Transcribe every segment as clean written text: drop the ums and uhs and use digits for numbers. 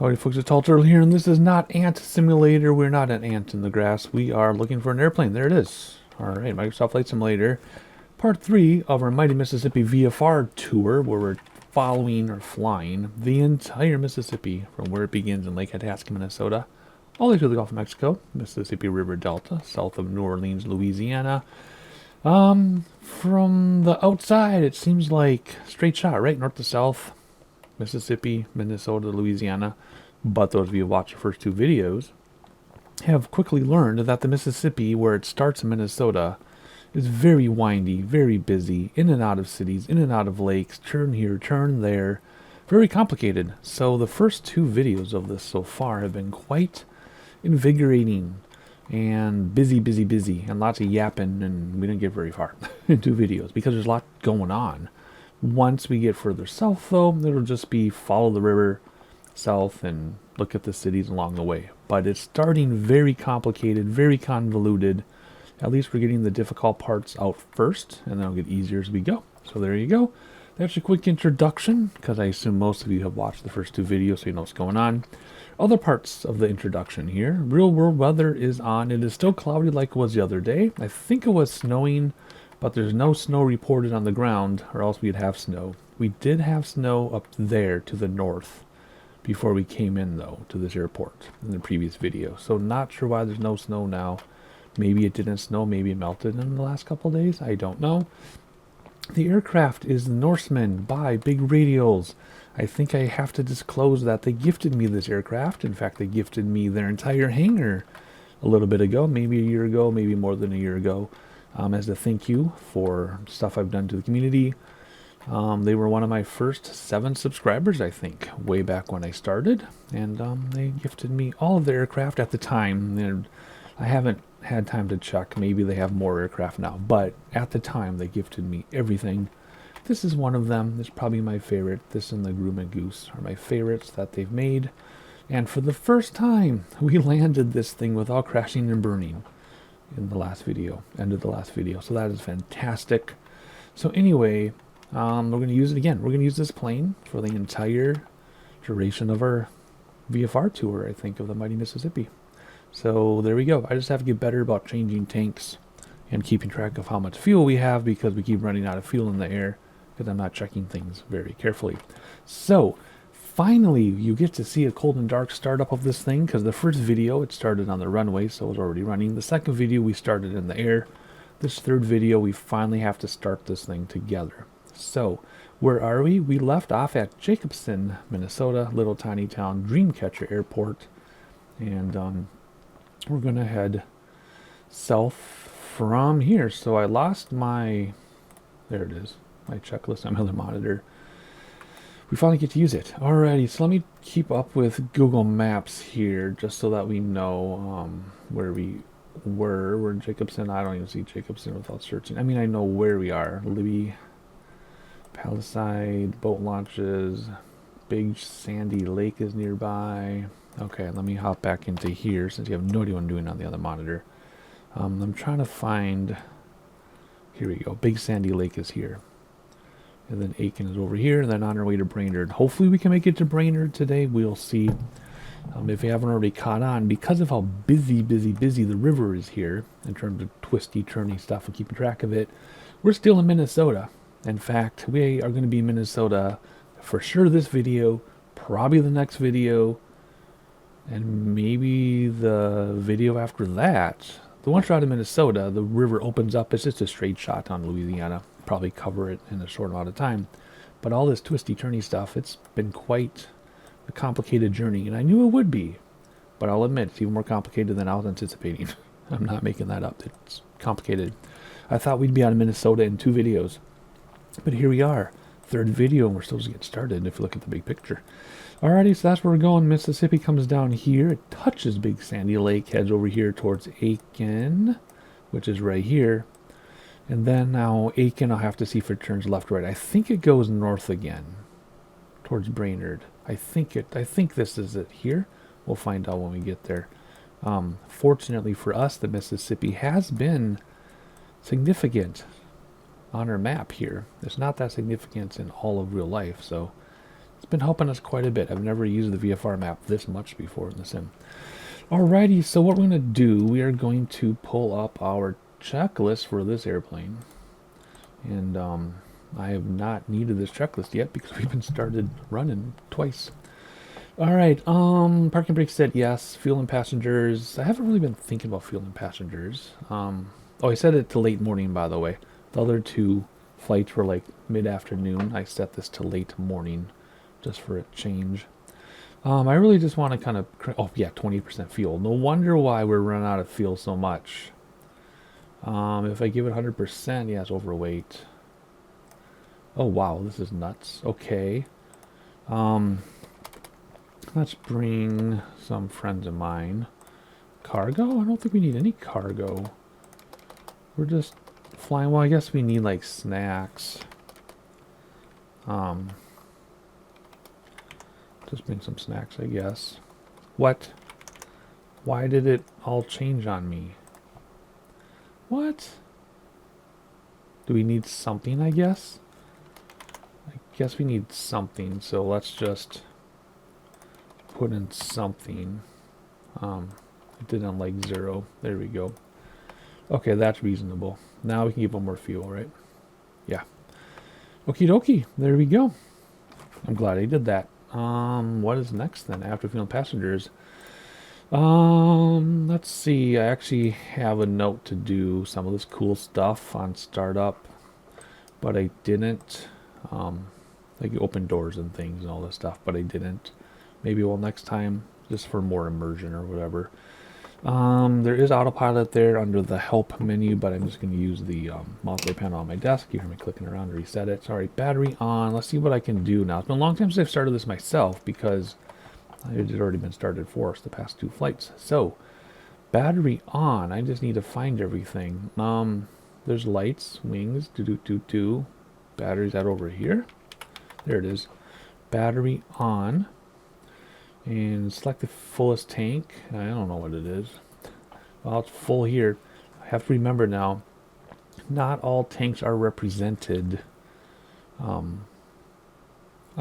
Howdy folks, it's Tall Turtle here, and this is not Ant Simulator. We're not an ant in the grass. We are looking for an airplane. There it is. Alright, Microsoft Flight Simulator. Part 3 of our Mighty Mississippi VFR tour, where we're following or flying the entire Mississippi from where it begins in Lake Itasca, Minnesota, all the way to the Gulf of Mexico, Mississippi River Delta, south of New Orleans, Louisiana. From the outside, it seems like straight shot, right? North to south. Mississippi, Minnesota, Louisiana, but those of you who watched the first two videos have quickly learned that the Mississippi, where it starts in Minnesota, is very windy, very busy, in and out of cities, in and out of lakes, turn here, turn there, very complicated. So the first two videos of this so far have been quite invigorating and busy, and lots of yapping, and we didn't get very far in two videos because there's a lot going on. Once we get further south, though, it'll just be follow the river south and look at the cities along the way. But it's starting very complicated, very convoluted. At least we're getting the difficult parts out first, and then it'll get easier as we go. So there you go. That's a quick introduction, because I assume most of you have watched the first two videos, so you know what's going on. Other parts of the introduction here. Real world weather is on. It is still cloudy like it was the other day. I think it was snowing, but there's no snow reported on the ground, or else we'd have snow. We did have snow up there to the north before we came in, though, to this airport in the previous video. So not sure why there's no snow now. Maybe it didn't snow, maybe it melted in the last couple of days. I don't know. The aircraft is the Norseman by Big Radials. I think I have to disclose that they gifted me this aircraft. In fact, they gifted me their entire hangar a little bit ago, maybe a year ago, maybe more than a year ago. As a thank you for stuff I've done to the community. They were one of my first 7 subscribers, I think, way back when I started. And they gifted me all of the aircraft at the time. And I haven't had time to check. Maybe they have more aircraft now. But at the time, they gifted me everything. This is one of them. This is probably my favorite. This and the Groom and Goose are my favorites that they've made. And for the first time, we landed this thing without crashing and burning in the last video, end of the last video. So that is fantastic. So anyway, we're going to use it again. We're going to use this plane for the entire duration of our VFR tour, I think, of the Mighty Mississippi. So there we go. I just have to get better about changing tanks and keeping track of how much fuel we have, because we keep running out of fuel in the air because I'm not checking things very carefully. So finally, you get to see a cold and dark startup of this thing, because the first video, it started on the runway, so it was already running. The second video, we started in the air. This third video, we finally have to start this thing together. So, where are we? We left off at Jacobson, Minnesota, little tiny town, Dreamcatcher Airport. And we're going to head south from here. So I lost my, there it is, my checklist on my other monitor. We finally get to use it. Alrighty, so let me keep up with Google Maps here, just so that we know where we were. We're in Jacobson. I don't even see Jacobson without searching. I mean, I know where we are. Libby, Palisade, boat launches, Big Sandy Lake is nearby. Okay, let me hop back into here, since you have no idea what I'm doing on the other monitor. I'm trying to find, here we go, Big Sandy Lake is here. And then Aiken is over here, and then on our way to Brainerd. Hopefully we can make it to Brainerd today. We'll see. If you haven't already caught on, because of how busy the river is here, in terms of twisty, turny stuff and keeping track of it, we're still in Minnesota. In fact, we are going to be in Minnesota for sure this video, probably the next video, and maybe the video after that. The once you're out of Minnesota, the river opens up. It's just a straight shot on Louisiana. Probably cover it in a short amount of time. But all this twisty turny stuff, it's been quite a complicated journey, and I knew it would be, but I'll admit it's even more complicated than I was anticipating. I'm not making that up. It's complicated. I thought we'd be out of Minnesota in 2 videos, but here we are, 3rd video, and we're still just getting started if you look at the big picture. Alrighty, so that's where we're going. Mississippi comes down here, it touches Big Sandy Lake, heads over here towards Aiken, which is right here. And then now Aiken, I'll have to see if it turns left or right. I think it goes north again towards Brainerd. I think this is it here. We'll find out when we get there. Fortunately for us, the Mississippi has been significant on our map here. It's not that significant in all of real life, so It's been helping us quite a bit. I've never used the VFR map this much before in the sim. Alrighty, so what we're going to do, we are going to pull up our checklist for this airplane. And I have not needed this checklist yet because we've been started running twice. Alright, parking brake set, yes. Fuel and passengers. I haven't really been thinking about fuel and passengers. Oh, I set it to late morning, by the way. The other two flights were like mid-afternoon. I set this to late morning just for a change. I really just want to kind of... Oh, yeah, 20% fuel. No wonder why we're running out of fuel so much. If I give it 100%, yeah, it's overweight. Oh, wow, this is nuts. Okay. Let's bring some friends of mine. Cargo? I don't think we need any cargo. We're just flying. Well, I guess we need, like, snacks. Just bring some snacks, I guess. What? Why did it all change on me? What? Do we need something, I guess? I guess we need something, so let's just put in something. It didn't like 0. There we go. Okay, that's reasonable. Now we can give them more fuel, right? Yeah. Okie dokie. There we go. I'm glad I did that. What is next then after fuel and passengers? Let's see. I actually have a note to do some of this cool stuff on startup, but I didn't. Like open doors and things and all this stuff, but I didn't. Maybe well next time, just for more immersion or whatever. There is autopilot there under the help menu, but I'm just going to use the mouse panel on my desk. You hear me clicking around to reset it. Sorry, battery on. Let's see what I can do now. It's been a long time since I've started this myself because it had already been started for us the past 2 flights. So, battery on. I just need to find everything. There's lights, wings, do. Battery's that over here. There it is. Battery on. And select the fullest tank. I don't know what it is. Well, it's full here. I have to remember now, not all tanks are represented on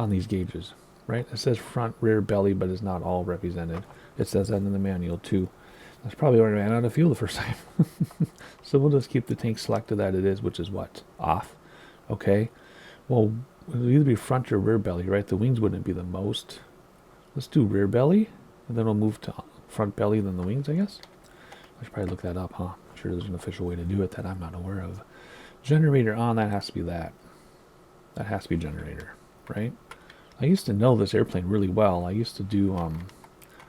these gauges, right? It says front, rear, belly, but it's not all represented. It says that in the manual too. That's probably where I ran out of fuel the first time. So we'll just keep the tank selected that it is, which is what? Off. Okay. Well, it'll either be front or rear belly, right? The wings wouldn't be the most. Let's do rear belly, and then we'll move to front belly, then the wings, I guess. I should probably look that up, huh? I'm sure there's an official way to do it that I'm not aware of. Generator on, that has to be that. That has to be generator, right? I used to know this airplane really well. I used to do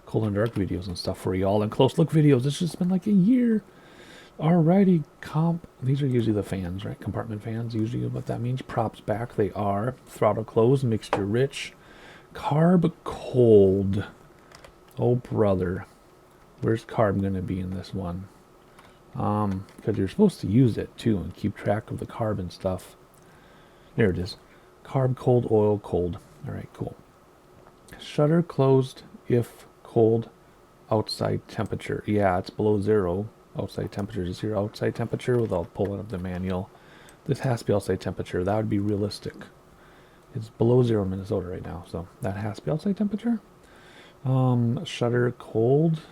cold and dark videos and stuff for y'all, and close look videos. It's just been like a year. Alrighty, these are usually the fans, right? Compartment fans, usually what that means. Props back, they are. Throttle closed, mixture rich. Carb cold. Oh brother, where's carb gonna be in this one? Because you're supposed to use it too and keep track of the carb and stuff. There it is. Carb cold, oil cold. All right, cool. Shutter closed if cold outside temperature. Yeah, it's below 0 outside temperature. Is here outside temperature without pulling up the manual? This has to be outside temperature. That would be realistic. It's below 0 in Minnesota right now, so that has to be outside temperature. Shutter cold,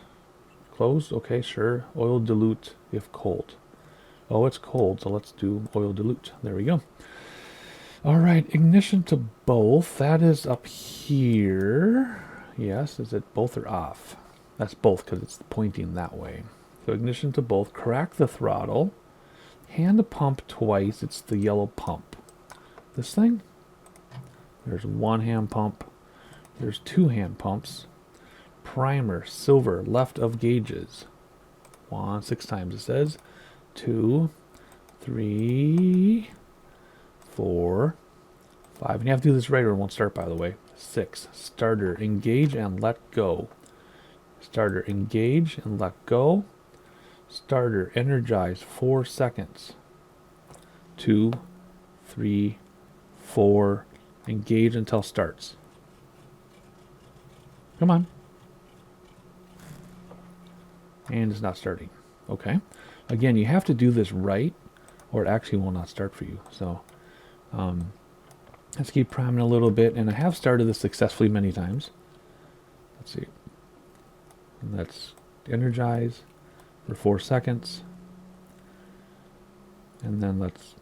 closed. Okay, sure. Oil dilute if cold. Oh, it's cold, so let's do oil dilute. There we go. All right, ignition to both. That is up here. Yes, is it both or off? That's both because it's pointing that way. So ignition to both. Crack the throttle. Hand the pump twice. It's the yellow pump. This thing. There's 1 hand pump. There's 2 hand pumps. Primer, silver, left of gauges. 1, 6 times it says. 2, 3, 4, 5. And you have to do this right or it won't start, by the way. 6. Starter, engage and let go. Starter, engage and let go. Starter, energize, 4 seconds. 2, 3, 4. Engage until starts. Come on. And it's not starting. Okay. Again, you have to do this right or it actually will not start for you. So, Let's keep priming a little bit, and I have started this successfully many times. Let's see. Let's energize for 4 seconds. And then let's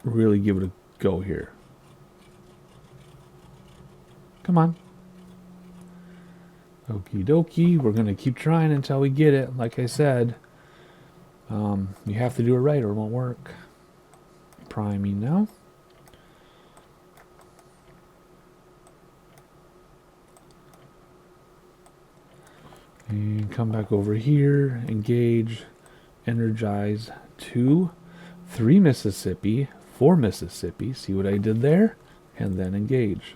really give it a go here. Come on. Okie dokie. We're going to keep trying until we get it. Like I said, you have to do it right or it won't work. Priming now. And come back over here, engage, energize 2, 3 Mississippi, 4 Mississippi, see what I did there, and then engage.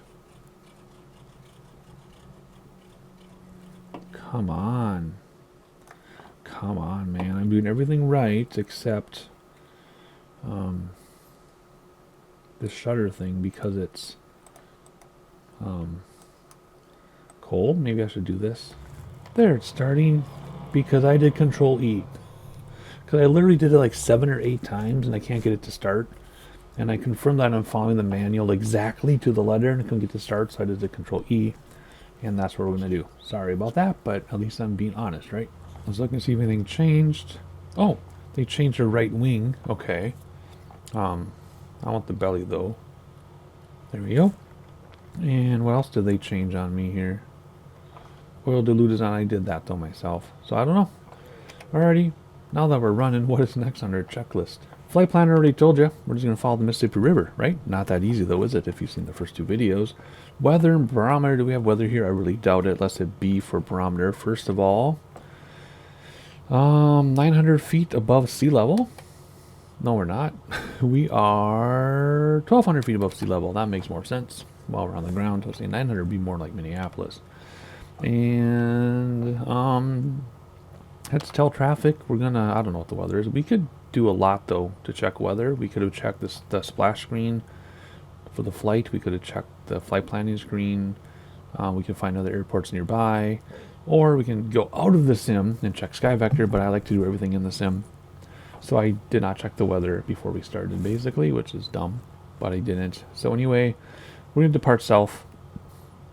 Come on. Come on, man. I'm doing everything right except this shutter thing because it's cold. Maybe I should do this. There, it's starting because I did Control E. Because I literally did it like 7 or 8 times and I can't get it to start. And I confirmed that I'm following the manual exactly to the letter and I couldn't get to start, so I just did Control E. And that's what we're going to do. Sorry about that, but at least I'm being honest, right? I was looking to see if anything changed. Oh, they changed the right wing. Okay. I want the belly though. There we go. And what else did they change on me here? Oil dilute is on. I did that though myself. So I don't know. Alrighty. Now that we're running, what is next on our checklist? Flight planner already told you. We're just going to follow the Mississippi River, right? Not that easy though, is it? If you've seen the first 2 videos. Weather and barometer. Do we have weather here? I really doubt it. Let's hit B for barometer. First of all, 900 feet above sea level. No, we're not. We are 1,200 feet above sea level. That makes more sense. While we're on the ground, I'll say 900 would be more like Minneapolis. And let's tell traffic. We're gonna. I don't know what the weather is. We could do a lot though to check weather. We could have checked the splash screen for the flight. We could have checked the flight planning screen. We can find other airports nearby, or we can go out of the sim and check SkyVector. But I like to do everything in the sim. So I did not check the weather before we started, basically, which is dumb, but I didn't. So anyway, we're going to depart south,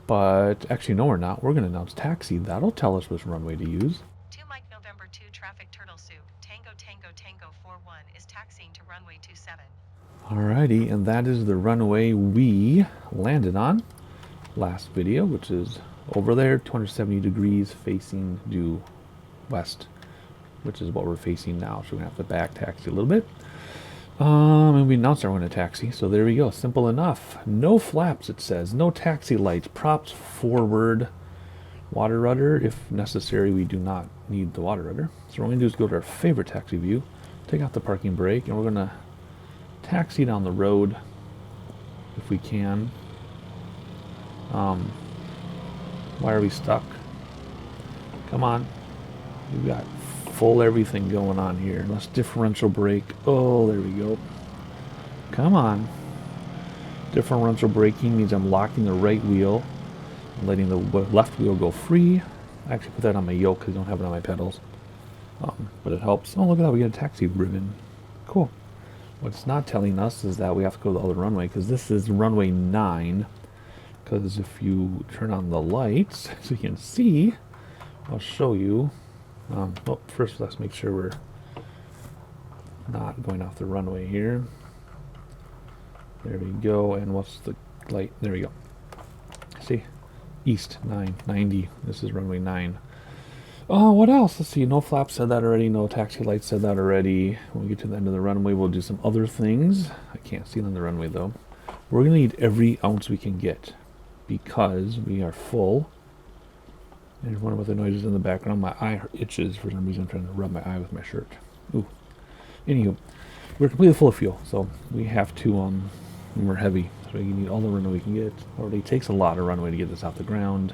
but actually, no, we're not. We're going to announce taxi. That'll tell us which runway to use. 2 Mike November 2 traffic Turtle Soup, Tango Tango Tango 41 is taxiing to runway 27. Alrighty, and that is the runway we landed on last video, which is over there, 270 degrees facing due west, which is what we're facing now. So we're going to have to back taxi a little bit. And we announced we're going to taxi. So there we go. Simple enough. No flaps, it says. No taxi lights. Props forward. Water rudder. If necessary, we do not need the water rudder. So what we're going to do is go to our favorite taxi view. Take out the parking brake. And we're going to taxi down the road if we can. Why are we stuck? Come on. We've got full everything going on here. Let's differential brake. Oh, there we go. Come on. Differential braking means I'm locking the right wheel and letting the left wheel go free. I actually put that on my yoke because I don't have it on my pedals. But it helps. Oh, look at that. We got a taxi ribbon. Cool. What it's not telling us is that we have to go to the other runway because this is runway 9. Because if you turn on the lights, so you can see, I'll show you. Well, first let's make sure we're not going off the runway here. There we go. And what's the light? There we go. See? East 990. This is runway 9. What else? Let's see. No flaps said that already. No taxi lights said that already. When we get to the end of the runway, we'll do some other things. I can't see on the runway though. We're going to need every ounce we can get because we are full. I just wonder what the noise is in the background. My eye itches for some reason. I'm trying to rub my eye with my shirt. Ooh. Anywho, we're completely full of fuel, so we have to, we're heavy, so we need all the runway we can get. It already takes a lot of runway to get this off the ground.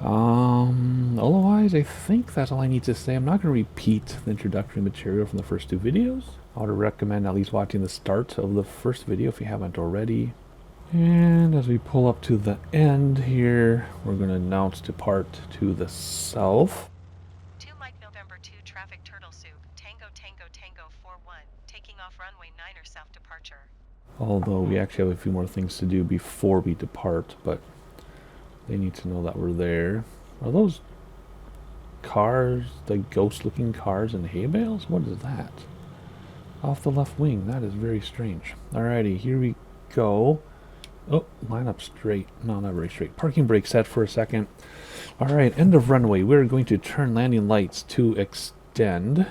Otherwise, I think that's all I need to say. I'm not going to repeat the introductory material from the first 2 videos. I would recommend at least watching the start of the first video if you haven't already. And as we pull up to the end here, we're going to announce depart to the south. 2 Mike November 2 traffic Turtle Soup, Tango Tango Tango 41, taking off runway 9 or south departure. Although we actually have a few more things to do before we depart, but they need to know that we're there. Are those cars, the ghost-looking cars in hay bales? What is that? Off the left wing. That is very strange. Alrighty, here we go. Oh, line up straight. No, not very straight. Parking brake set for a second. Alright, end of runway. We're going to turn landing lights to extend.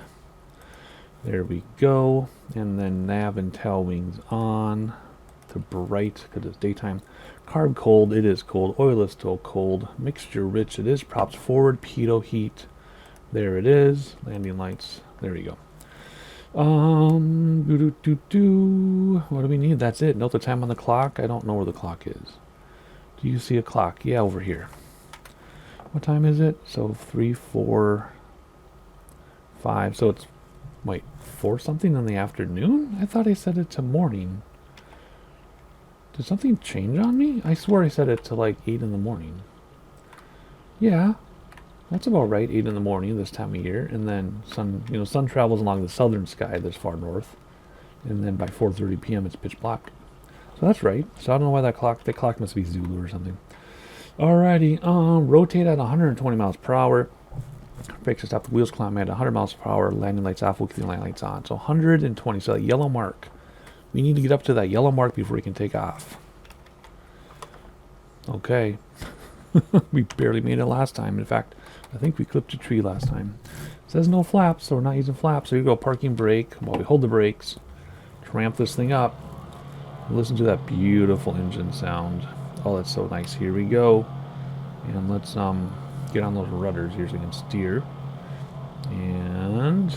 There we go. And then nav and tail wings on to bright because it's daytime. Carb cold, it is cold. Oil is still cold. Mixture rich, it is. Props forward. Pitot heat. There it is. Landing lights. There we go. What do we need? That's it. Note the time on the clock. I don't know where the clock is. Do you see a clock? Yeah, over here. What time is it? So 3, 4, 5. So it's, wait, 4 something in the afternoon? I thought I set it to morning. Did something change on me? I swear I set it to like 8 in the morning. Yeah. That's about right, 8 in the morning this time of year, and then sun, sun travels along the southern sky this far north, and then by 4:30 p.m. it's pitch black. So that's right. So I don't know why that clock must be Zulu or something. Alrighty, rotate at 120 miles per hour. Brakes to stop, the wheels climb at 100 miles per hour, landing lights off, we'll keep the landing lights on. So 120, so that yellow mark. We need to get up to that yellow mark before we can take off. Okay. We barely made it last time. In fact, I think we clipped a tree last time. It says no flaps, so we're not using flaps. So here you go, parking brake while we hold the brakes to ramp this thing up. Listen to that beautiful engine sound. Oh, that's so nice. Here we go. And let's get on those rudders here so we can steer. And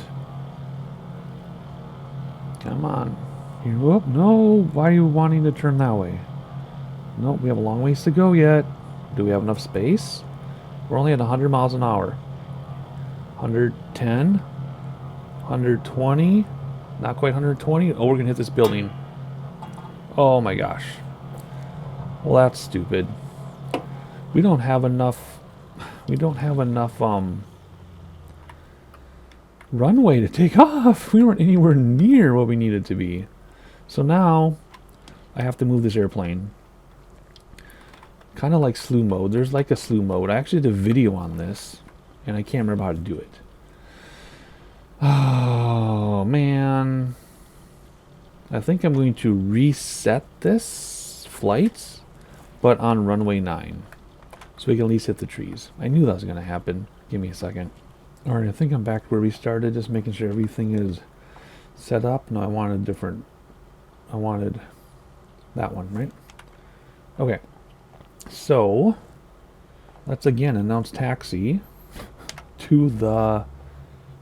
come on. Here, whoop, no, why are you wanting to turn that way? Nope, we have a long ways to go yet. Do we have enough space? We're only at 100 miles an hour. 110, 120, not quite 120. Oh, we're gonna hit this building. Oh my gosh. Well, that's stupid. We don't have enough runway to take off. We weren't anywhere near what we needed to be. So now I have to move this airplane. Kind of like slew mode. There's like a slew mode. I actually did a video on this, and I can't remember how to do it. Oh, man. I think I'm going to reset this flight, but on runway 9. So we can at least hit the trees. I knew that was going to happen. Give me a second. Alright, I think I'm back where we started, just making sure everything is set up. No, I wanted that one, right? Okay. So, let's again announce taxi to the,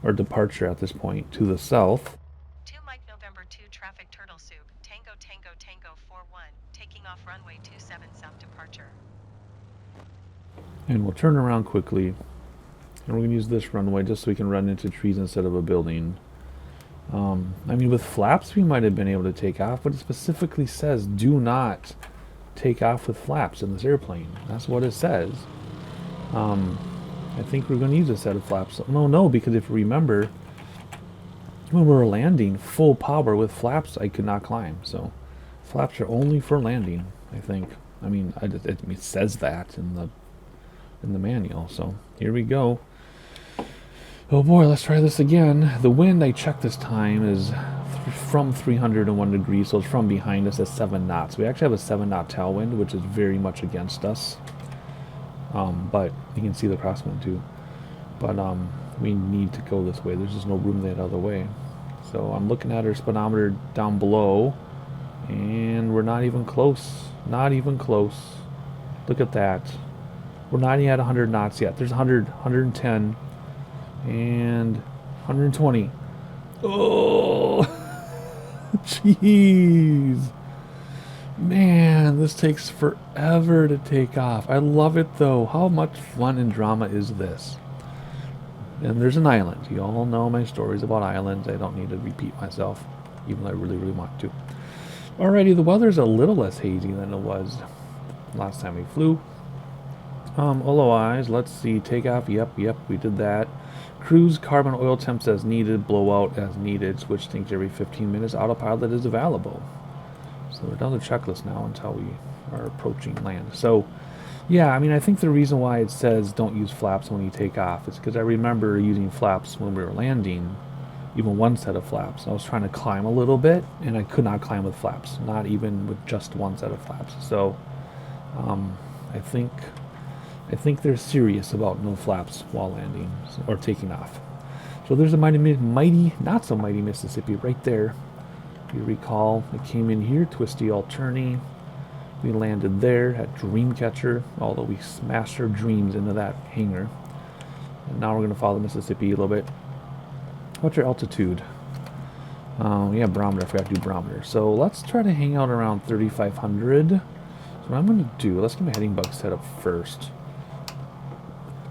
or departure at this point, to the south. 2 Mike November 2 traffic turtle soup, Tango Tango Tango 41, taking off runway 27 south departure. And we'll turn around quickly. And we're going to use this runway just so we can run into trees instead of a building. I mean, with flaps, we might have been able to take off, but it specifically says do not take off with flaps in this airplane. That's what it says. I think we're going to use a set of flaps. No, because if you remember, when we were landing full power with flaps, I could not climb. So flaps are only for landing, I think. I mean, it says that in the manual. So here we go. Oh boy, let's try this again. The wind I checked this time is from 301 degrees, so it's from behind us at 7 knots. We actually have a 7 knot tailwind, which is very much against us. But you can see the crosswind too. But we need to go this way. There's just no room that other way. So I'm looking at our speedometer down below, and we're not even close. Not even close. Look at that. We're not even at 100 knots yet. There's 100, 110, and 120. Oh, jeez. Man, this takes forever to take off. I love it though. How much fun and drama is this? And there's an island. You all know my stories about islands. I don't need to repeat myself, even though I really, really want to. Alrighty, the weather's a little less hazy than it was last time we flew. Otherwise, let's see. Takeoff. Yep, we did that. Cruise, carbon, oil temps as needed, blowout as needed. Switch things every 15 minutes. Autopilot is available. So we're down the checklist now until we are approaching land. So, yeah, I mean, I think the reason why it says don't use flaps when you take off is because I remember using flaps when we were landing, even one set of flaps. I was trying to climb a little bit, and I could not climb with flaps, not even with just one set of flaps. So, I think they're serious about no flaps while landing or taking off. So there's a mighty, not so mighty Mississippi right there. If you recall, it came in here, twisty alterny. We landed there at Dreamcatcher, although we smashed our dreams into that hangar. And now we're going to follow the Mississippi a little bit. What's your altitude? Yeah, barometer. I forgot to do barometer. So let's try to hang out around 3,500. So what I'm going to do, let's get my heading bug set up first.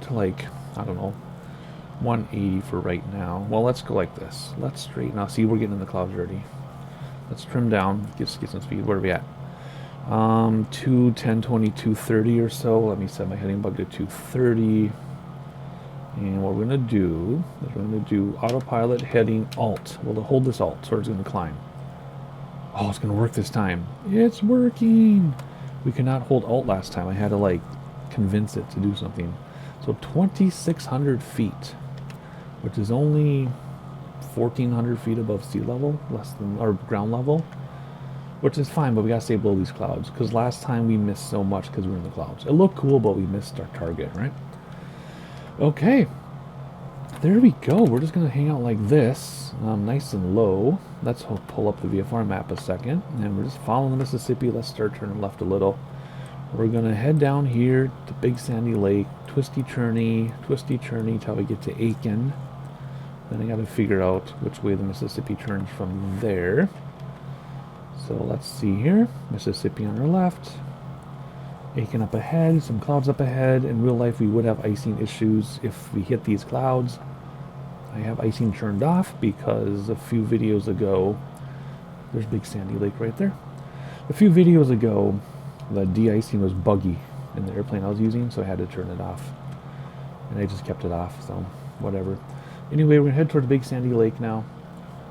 To like, I don't know, 180 for right now. Well, let's go like this. Let's straighten out. See, we're getting in the clouds already. Let's trim down, get some speed. Where are we at? 210, 20, 230 or so. Let me set my heading bug to 230. And what we're going to do is we're going to do autopilot heading alt. We'll hold this alt, so it's going to climb. Oh, it's going to work this time. It's working. We could not hold alt last time. I had to like convince it to do something. So 2,600 feet, which is only 1,400 feet above sea level, less than our ground level, which is fine, but we gotta stay below these clouds because last time we missed so much because we were in the clouds. It looked cool, but we missed our target, right? Okay, there we go. We're just gonna hang out like this, nice and low. Let's pull up the VFR map a second, and we're just following the Mississippi. Let's start turning left a little. We're gonna head down here to Big Sandy Lake, twisty turny till we get to Aiken. Then I gotta figure out which way the Mississippi turns from there. So let's see here. Mississippi on our left. Aiken up ahead, some clouds up ahead. In real life we would have icing issues if we hit these clouds. I have icing turned off because a few videos ago, there's Big Sandy Lake right there. A few videos ago, the de-icing was buggy in the airplane I was using, so I had to turn it off. And I just kept it off, so whatever. Anyway, we're going to head toward Big Sandy Lake now.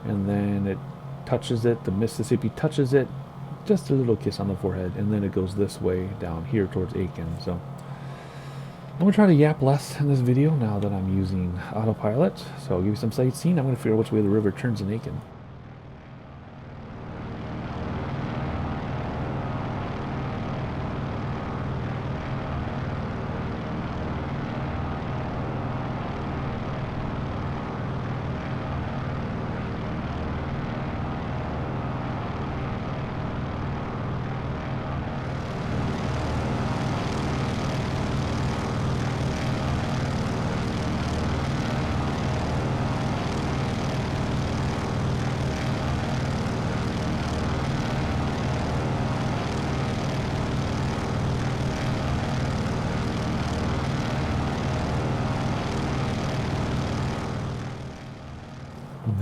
And then it touches it, the Mississippi touches it, just a little kiss on the forehead. And then it goes this way down here towards Aiken. So I'm going to try to yap less in this video now that I'm using autopilot. So I'll give you some sightseeing. I'm going to figure out which way the river turns in Aiken.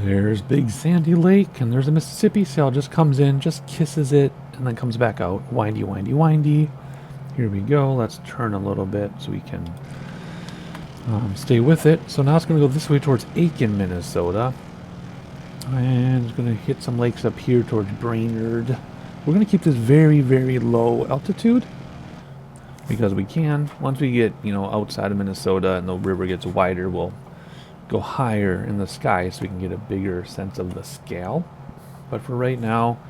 There's Big Sandy Lake, and there's the Mississippi. Sail just comes in, just kisses it, and then comes back out. Windy, windy, windy. Here we go. Let's turn a little bit so we can stay with it. So now it's going to go this way towards Aiken, Minnesota. And it's going to hit some lakes up here towards Brainerd. We're going to keep this very, very low altitude because we can. Once we get, outside of Minnesota and the river gets wider, we'll go higher in the sky so we can get a bigger sense of the scale. But for right now,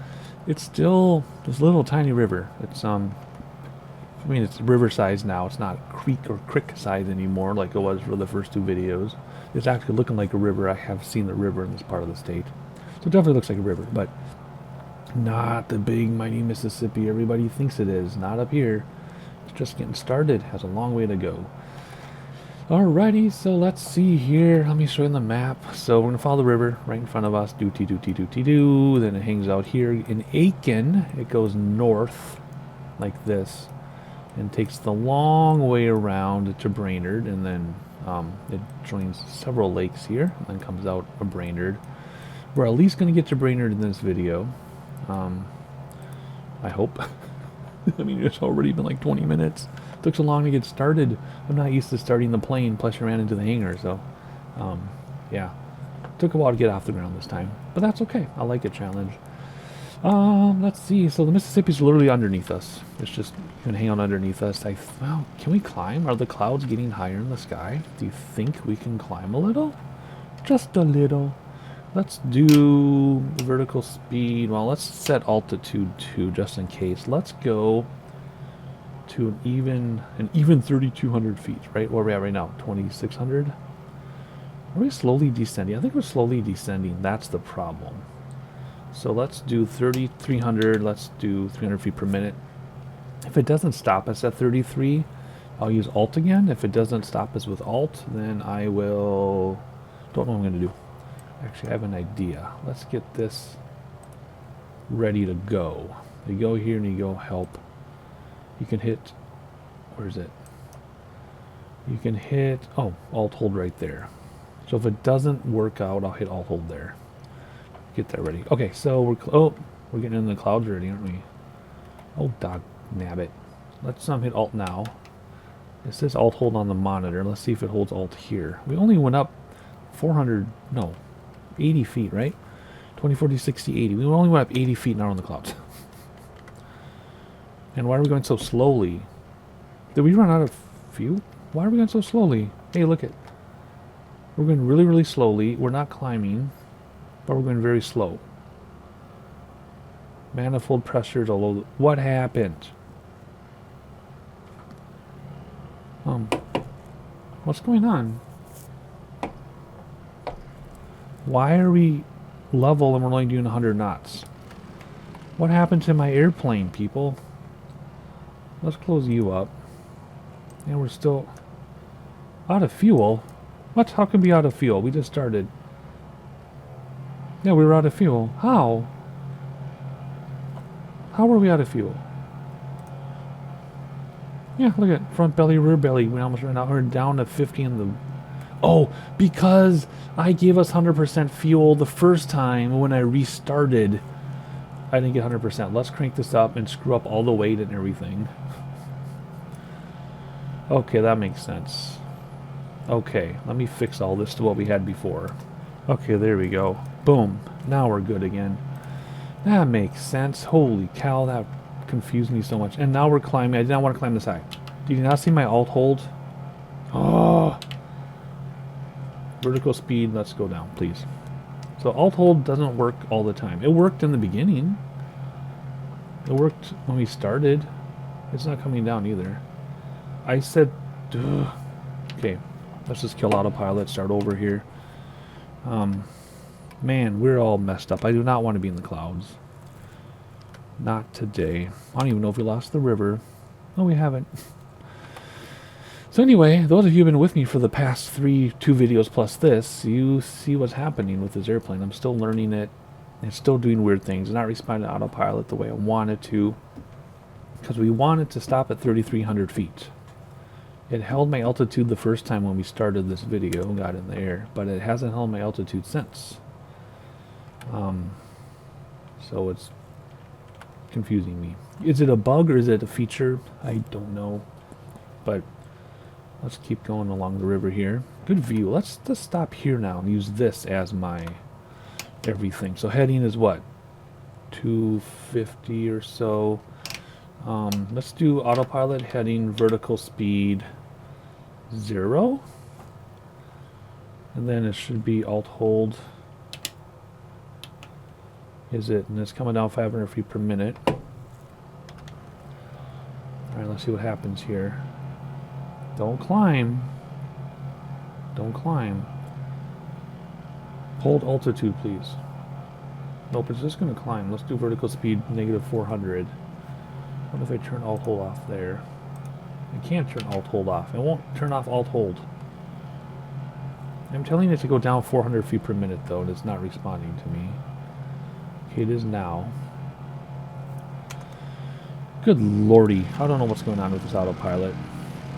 it's still this little tiny river. It's it's river size now. It's not creek or crick size anymore like it was for the first two videos. It's actually looking like a river. I have seen the river in this part of the state, so it definitely looks like a river, but not the big mighty Mississippi everybody thinks it is. Not up here. It's just getting started. Has a long way to go. Alrighty, so let's see here. Let me show you the map. So we're going to follow the river right in front of us. Doo-tee-doo-tee-doo-tee-doo. Then it hangs out here. In Aiken, it goes north like this and takes the long way around to Brainerd. And then it joins several lakes here and then comes out of Brainerd. We're at least going to get to Brainerd in this video. I hope. I mean, it's already been like 20 minutes. It took so long to get started. I'm not used to starting the plane, plus you ran into the hangar, so yeah. Took a while to get off the ground this time, but that's okay. I like a challenge. Let's see. So the Mississippi's literally underneath us. It's just gonna hang on underneath us. Well, can we climb? Are the clouds getting higher in the sky? Do you think we can climb a little? Just a little. Let's do vertical speed. Well, let's set altitude too, just in case. Let's go to an even 3,200 feet. Right where we're at right now, 2,600. Are we slowly descending? I think we're slowly descending. That's the problem. So let's do 3,300. Let's do 300 feet per minute. If it doesn't stop us at 33, I'll use Alt again. If it doesn't stop us with Alt, then I will... Don't know what I'm going to do. Actually, I have an idea. Let's get this ready to go. You go here and you go help. You can hit... Where is it? You can hit... Oh, Alt hold right there. So if it doesn't work out, I'll hit Alt hold there. Get that ready. Okay, so we're getting in the clouds already, aren't we? Oh, dog nabbit. Let's hit Alt now. It says Alt hold on the monitor. Let's see if it holds Alt here. We only went up 80 feet, right? 20, 40, 60, 80. We only went up 80 feet now on the clouds. And why are we going so slowly? Did we run out of fuel? Why are we going so slowly? Hey, look it. We're going really, really slowly. We're not climbing, but we're going very slow. Manifold pressures all over. What happened? What's going on? Why are we level and we're only doing 100 knots? What happened to my airplane, people? Let's close you up. And we're still out of fuel. What? How can we be out of fuel? We just started. Yeah, we were out of fuel. How? How were we out of fuel? Yeah, look at front belly, rear belly. We almost ran out. We're down to 50 in the... Oh, because I gave us 100% fuel the first time when I restarted. I didn't get 100%. Let's crank this up and screw up all the weight and everything. Okay, that makes sense. Okay, let me fix all this to what we had before. Okay, there we go. Boom. Now we're good again. That makes sense. Holy cow, that confused me so much. And now we're climbing. I did not want to climb this high. Did you not see my Alt hold? Oh. Vertical speed, let's go down, please. So Alt hold doesn't work all the time. It worked in the beginning. It worked when we started. It's not coming down either. I said, ugh. Okay, let's just kill autopilot, start over here. Man, we're all messed up. I do not want to be in the clouds. Not today. I don't even know if we lost the river. No, we haven't. So anyway, those of you who have been with me for the past two videos plus this, you see what's happening with this airplane. I'm still learning it. It's still doing weird things. Not responding to autopilot the way I wanted to. Because we wanted to stop at 3,300 feet. It held my altitude the first time when we started this video and got in the air, but it hasn't held my altitude since. So it's confusing me. Is it a bug or is it a feature? I don't know. But let's keep going along the river here. Good view. Let's just stop here now and use this as my everything. So heading is what? 250 or so. Let's do autopilot heading, vertical speed 0. And then it should be Alt hold. Is it? And it's coming down 500 feet per minute. Alright, let's see what happens here. Don't climb. Don't climb. Hold altitude, please. Nope, it's just going to climb. Let's do vertical speed negative 400. What if I turn Alt hold off there? I can't turn Alt hold off. I won't turn off Alt hold. I'm telling it to go down 400 feet per minute though, and it's not responding to me. Okay, it is now. Good lordy. I don't know what's going on with this autopilot.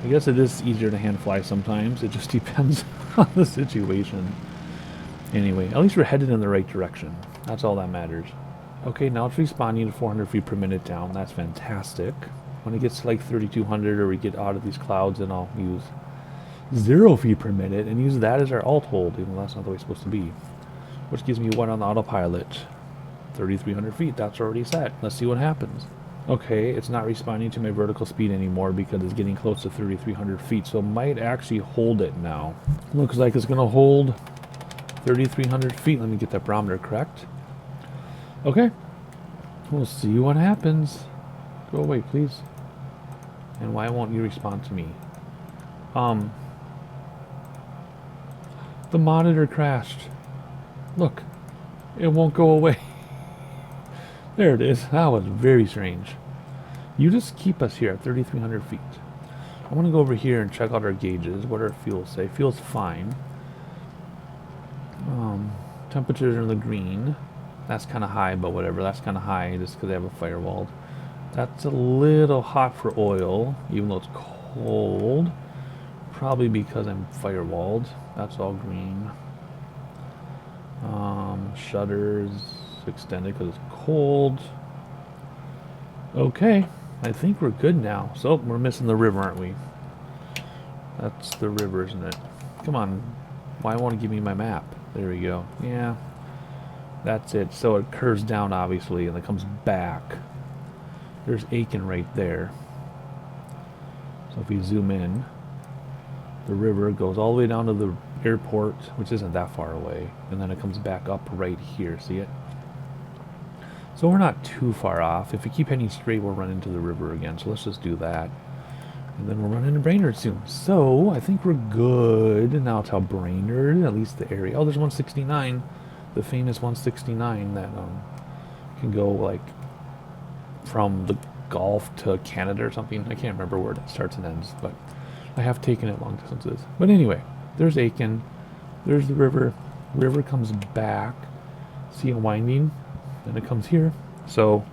I guess it is easier to hand fly sometimes. It just depends on the situation. Anyway, at least we're headed in the right direction. That's all that matters. Okay, now it's responding to 400 feet per minute down. That's fantastic. When it gets to like 3,200 or we get out of these clouds, then I'll use 0 feet per minute and use that as our Alt hold, even though that's not the way it's supposed to be. Which gives me 1 on the autopilot. 3,300 feet. That's already set. Let's see what happens. Okay, it's not responding to my vertical speed anymore because it's getting close to 3,300 feet. So it might actually hold it now. Looks like it's going to hold 3,300 feet. Let me get that barometer correct. Okay. We'll see what happens. Go away, please. And why won't you respond to me? The monitor crashed. Look. It won't go away. There it is. That was very strange. You just keep us here at 3,300 feet. I want to go over here and check out our gauges. What our fuels say. Fuel's fine. Temperatures are in the green. That's kind of high, but whatever. That's kind of high just because I have a firewall. That's a little hot for oil, even though it's cold. Probably because I'm firewalled. That's all green. Shutters extended because it's cold. Okay, I think we're good now. So we're missing the river, aren't we? That's the river, isn't it? Come on. Why won't it give me my map? There we go. Yeah, that's it. So it curves down, obviously, and it comes back. There's Aiken right there. So if we zoom in, the river goes all the way down to the airport, which isn't that far away, and then it comes back up right here. See it? So we're not too far off. If we keep heading straight, we'll run into the river again. So let's just do that. And then we'll run into Brainerd soon. So I think we're good. Now tell Brainerd, at least the area. Oh, there's 169. The famous 169 that can go like from the Gulf to Canada or something. I can't remember where it starts and ends, but I have taken it long distances. But anyway, there's Aiken. There's the river. River comes back. See it winding? And it comes here. So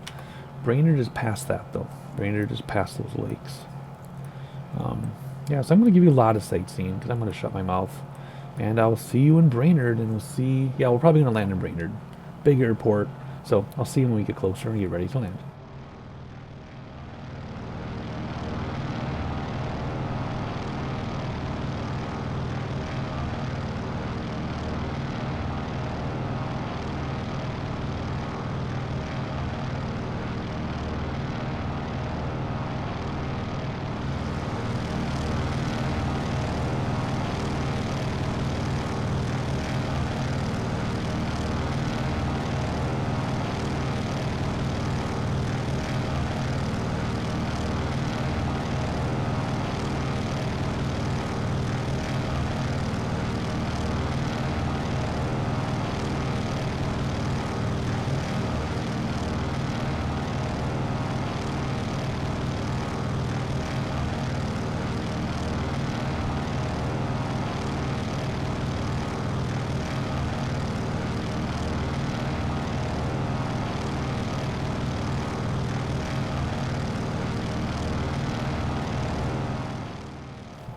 Brainerd is past that, though. Brainerd is past those lakes. Yeah, so I'm going to give you a lot of sightseeing because I'm going to shut my mouth. And I'll see you in Brainerd, and we'll see... Yeah, we're probably going to land in Brainerd. Big airport. So I'll see you when we get closer and get ready to land.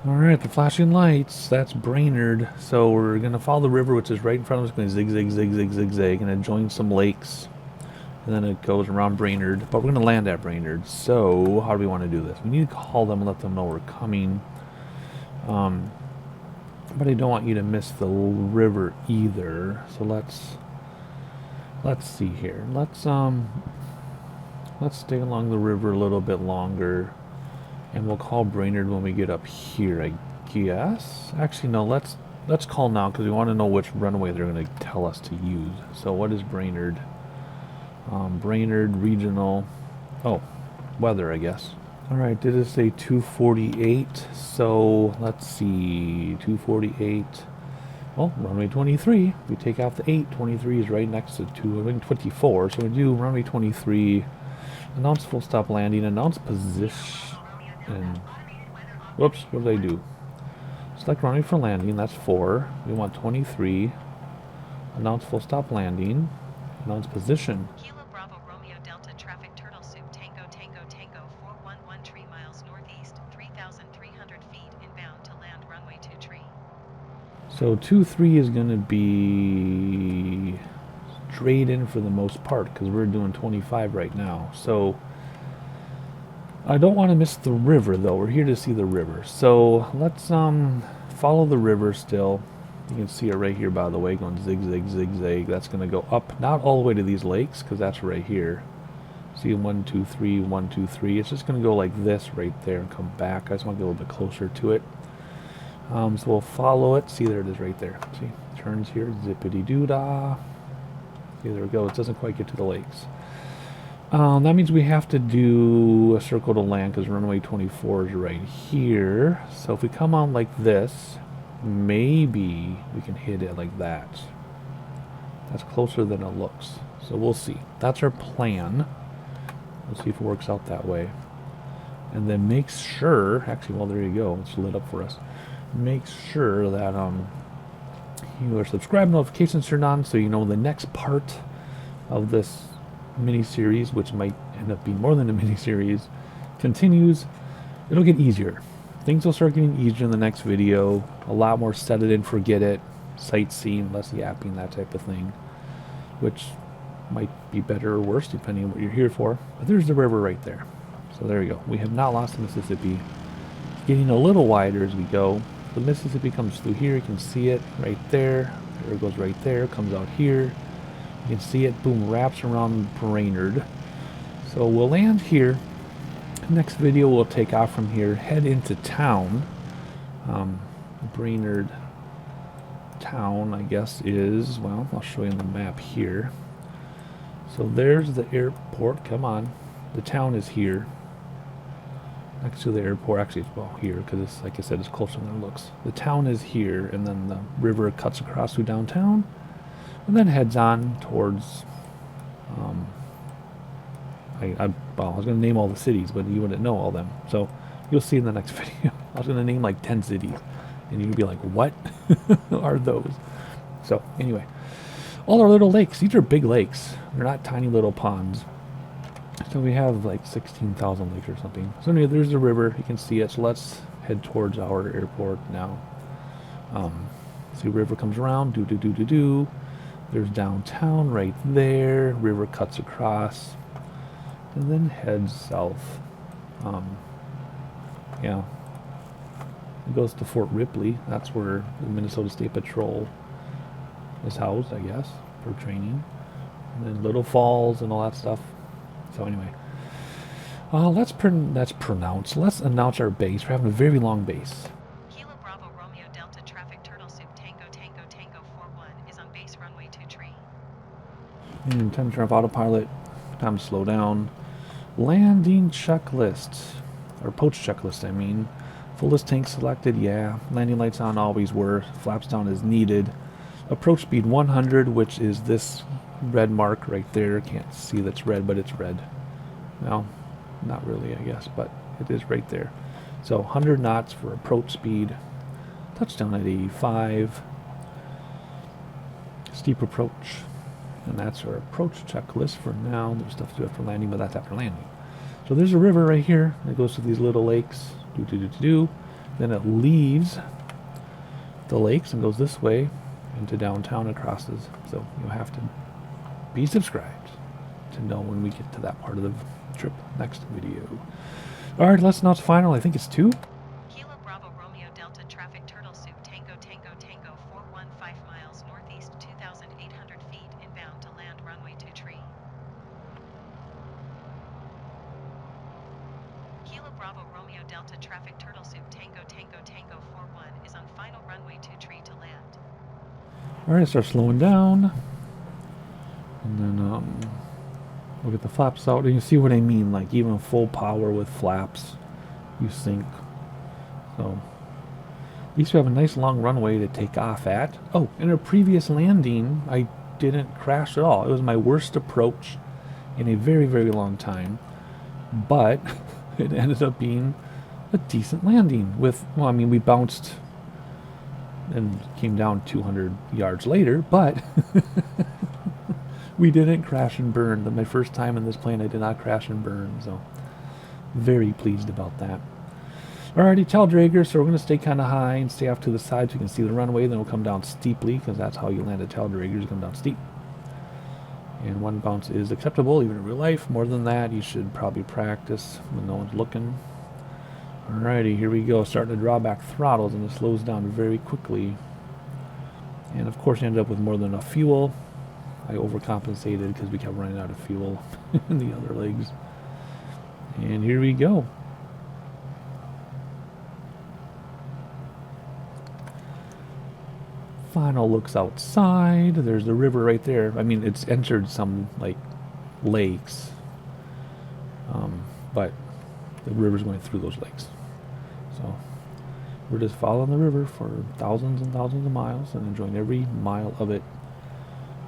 Alright, the flashing lights, that's Brainerd. So we're going to follow the river, which is right in front of us, going to zigzag, zigzag, zigzag, and it joins some lakes. And then it goes around Brainerd. But we're going to land at Brainerd. So, how do we want to do this? We need to call them and let them know we're coming. But I don't want you to miss the river either. So let's see here. Let's stay along the river a little bit longer. And we'll call Brainerd when we get up here, I guess. Actually, no, let's call now because we want to know which runway they're going to tell us to use. So what is Brainerd? Brainerd Regional. Oh, weather, I guess. All right, did it say 248? So let's see, 248. Well, runway 23. We take out the 8. 23 is right next to 24. So we do runway 23. Announce full stop landing. Announce position. And whoops, what did I do? Select runway for landing, that's 4. We want 23. Announce full stop landing. Announce position. Kilo Bravo Romeo Delta traffic turtle soup Tango Tango Tango 411 3 miles northeast, 3,300 feet inbound to land runway 23. So 23 is going to be straight in for the most part because we're doing 25 right now. So I don't want to miss the river, though. We're here to see the river. So let's follow the river still. You can see it right here, by the way, going zigzag, zigzag. That's going to go up, not all the way to these lakes, because that's right here. See 1, 2, 3, 1, 2, 3. It's just going to go like this right there and come back. I just want to get a little bit closer to it. So we'll follow it. See, there it is right there. See, turns here, zippity-doo-dah. See, there we go. It doesn't quite get to the lakes. That means we have to do a circle to land because runway 24 is right here. So if we come on like this, maybe we can hit it like that. That's closer than it looks. So we'll see. That's our plan. We'll see if it works out that way. And then make sure, actually, well, there you go. It's lit up for us. Make sure that your subscribe notifications turned on so you know the next part of this mini-series, which might end up being more than a mini-series, continues. It'll get easier. Things will start getting easier in the next video. A lot more set it and forget it, sightseeing, less yapping, that type of thing, which might be better or worse depending on what you're here for. But there's the river right there. So there you go. We have not lost the Mississippi. It's getting a little wider as we go. The Mississippi comes through here. You can see it right there. There it goes right there. Comes out here. You can see it. Boom. Wraps around Brainerd. So we'll land here. Next video we'll take off from here. Head into town. Brainerd town, I guess, is, well, I'll show you on the map here. So there's the airport. Come on. The town is here. Next to the airport. Actually, it's, well, here, because it's, like I said, it's closer than it looks. The town is here, and then the river cuts across through downtown, and then heads on towards, well, I was going to name all the cities, but you wouldn't know all of them. So you'll see in the next video. I was going to name like 10 cities, and you'd be like, what are those? So anyway, all our little lakes. These are big lakes. They're not tiny little ponds. So we have like 16,000 lakes or something. So anyway, there's the river. You can see it. So let's head towards our airport now. See, river comes around. Do. There's downtown right there. River cuts across. And then heads south. Yeah. It goes to Fort Ripley. That's where the Minnesota State Patrol is housed, I guess, for training. And then Little Falls and all that stuff. So anyway, let's announce our base. We're having a very long base. Kilo Bravo Romeo Delta Traffic Turtle Soup Tango 41 is on base runway 23. And time to turn off autopilot. Time to slow down. Landing checklist. Or approach checklist, I mean. Fullest tank selected, yeah. Landing lights on, always were. Flaps down as needed. Approach speed 100, which is this red mark right there. Can't see that's red, but it's red. Well, not really, I guess, but it is right there. So 100 knots for approach speed. Touchdown at 85. Steep approach. And that's our approach checklist for now. There's stuff to do after landing, but that's after landing. So there's a river right here. It goes to these little lakes. Then it leaves the lakes and goes this way into downtown and crosses. So you'll have to be subscribed to know when we get to that part of the trip next video. Alright, let's announce final. I think it's 2. Kilo Bravo Romeo Delta Traffic Turtle Soup Tango 415 miles northeast 2,800 feet inbound to land runway 23. Kilo Bravo Romeo Delta Traffic Turtle Soup Tango 41 is on final runway 23 to land. Alright, start slowing down. And then we'll get the flaps out. And you see what I mean, like even full power with flaps, you sink. So at least we have a nice long runway to take off at. Oh, in a previous landing, I didn't crash at all. It was my worst approach in a very, very long time. But it ended up being a decent landing with, well, I mean, we bounced and came down 200 yards later, but we didn't crash and burn. My first time in this plane, I did not crash and burn, so very pleased about that. Alrighty, tail dragger, so we're going to stay kind of high and stay off to the side so you can see the runway. Then we'll come down steeply, because that's how you land a tail dragger, you come down steep. And 1 bounce is acceptable, even in real life. More than that, you should probably practice when no one's looking. Alrighty, here we go. Starting to draw back throttles, and it slows down very quickly. And of course, I ended up with more than enough fuel. I overcompensated because we kept running out of fuel in the other legs. And here we go. Final looks outside. There's the river right there. I mean, it's entered some like lakes, but the river's going through those lakes. So we're just following the river for thousands and thousands of miles and enjoying every mile of it.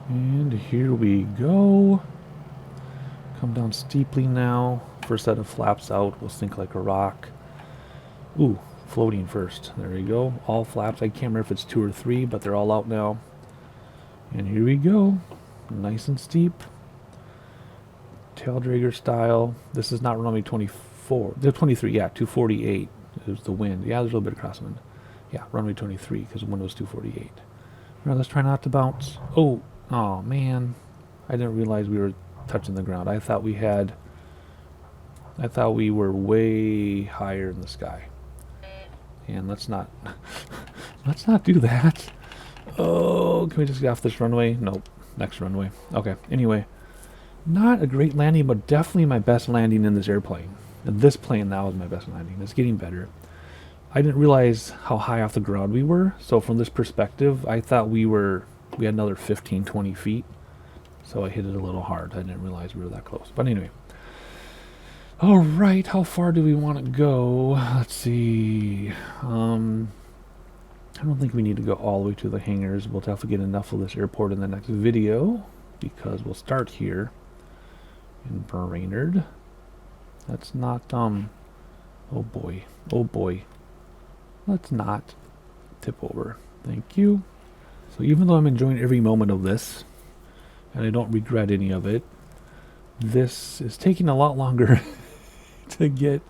And here we go. Come down steeply now. First set of flaps out. We'll sink like a rock. Ooh, floating first. There we go. All flaps. I can't remember if it's 2 or 3, but they're all out now. And here we go. Nice and steep. Tail dragger style. This is not runway 24. The 23, yeah, 248. There's the wind. Yeah, there's a little bit of crosswind. Yeah, runway 23 because the wind was 248. All right, let's try not to bounce. Oh man. I didn't realize we were touching the ground. I thought we were way higher in the sky. And let's not do that. Oh, can we just get off this runway? Nope. Next runway. Okay. Anyway, not a great landing, but definitely my best landing in this airplane. And this plane now is my best landing. It's getting better. I didn't realize how high off the ground we were. So from this perspective, I thought we had another 15, 20 feet. So I hit it a little hard. I didn't realize we were that close. But anyway. All right, how far do we want to go? Let's see. I don't think we need to go all the way to the hangars. We'll have to get enough of this airport in the next video because we'll start here in Brainerd. That's not, oh boy. Let's not tip over. Thank you. So even though I'm enjoying every moment of this, and I don't regret any of it, this is taking a lot longer to get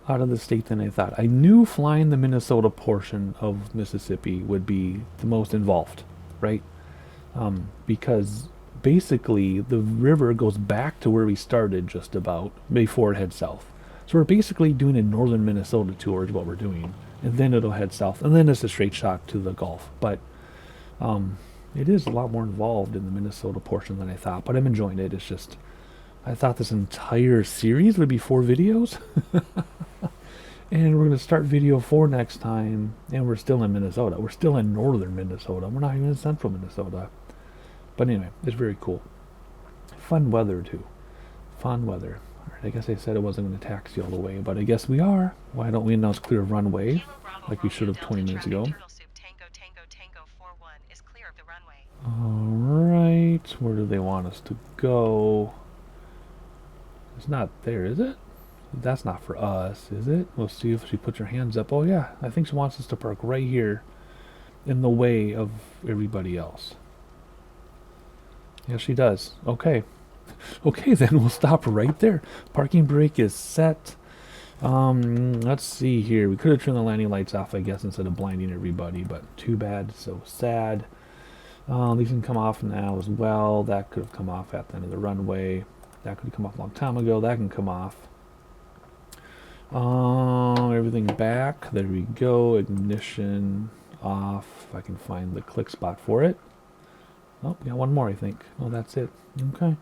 out of the state than I thought. I knew flying the Minnesota portion of Mississippi would be the most involved, right? Because basically the river goes back to where we started just about before it heads south. So we're basically doing a northern Minnesota tour is what we're doing. And then it'll head south. And then it's a straight shot to the Gulf. But it is a lot more involved in the Minnesota portion than I thought. But I'm enjoying it. It's just, I thought this entire series would be 4 videos. And we're going to start video 4 next time. And we're still in Minnesota. We're still in northern Minnesota. We're not even in central Minnesota. But anyway, it's very cool. Fun weather, too. Fun weather. All right, I guess I said I wasn't going to taxi all the way, but I guess we are. Why don't we announce clear of runway like we should have 20 minutes ago? All right, where do they want us to go? It's not there, is it? That's not for us, is it? We'll see if she puts her hands up. Oh yeah, I think she wants us to park right here in the way of everybody else. Yes, she does. Okay. Okay, then we'll stop right there. Parking brake is set. Let's see here. We could have turned the landing lights off, I guess, instead of blinding everybody, but too bad, so sad. These can come off now as well. That could have come off at the end of the runway. That could have come off a long time ago. That can come off. Everything back. There we go. Ignition off. If I can find the click spot for it. Oh, we got one more, I think. Oh, that's it. Okay.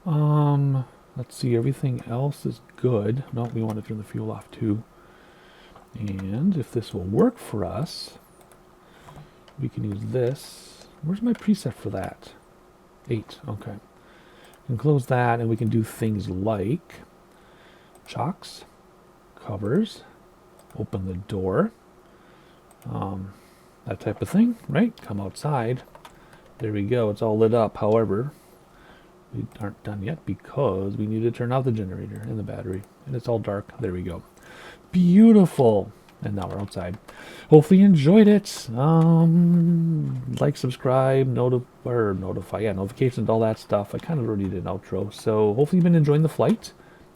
Let's see. Everything else is good. No, we want to turn the fuel off too. And if this will work for us, we can use this. Where's my preset for that? 8. Okay. We can close that, and we can do things like chocks, covers, open the door, that type of thing, right? Come outside. There we go. It's all lit up. However, we aren't done yet because we need to turn off the generator and the battery. And it's all dark. There we go. Beautiful. And now we're outside. Hopefully you enjoyed it. Like, subscribe, notify, yeah, notifications, all that stuff. I kind of already did an outro. So hopefully you've been enjoying the flight.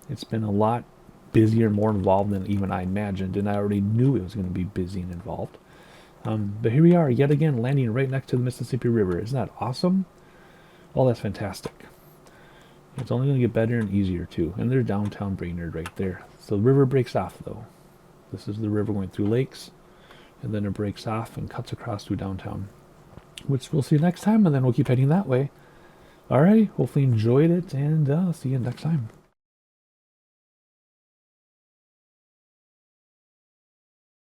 It's been a lot busier and more involved than even I imagined. And I already knew it was going to be busy and involved. But here we are yet again, landing right next to the Mississippi River. Isn't that awesome? Oh, that's fantastic. It's only going to get better and easier too. And there's downtown Brainerd right there. So the river breaks off though. This is the river going through lakes. And then it breaks off and cuts across through downtown. which we'll see next time, and then we'll keep heading that way. Alrighty, hopefully you enjoyed it, and see you next time.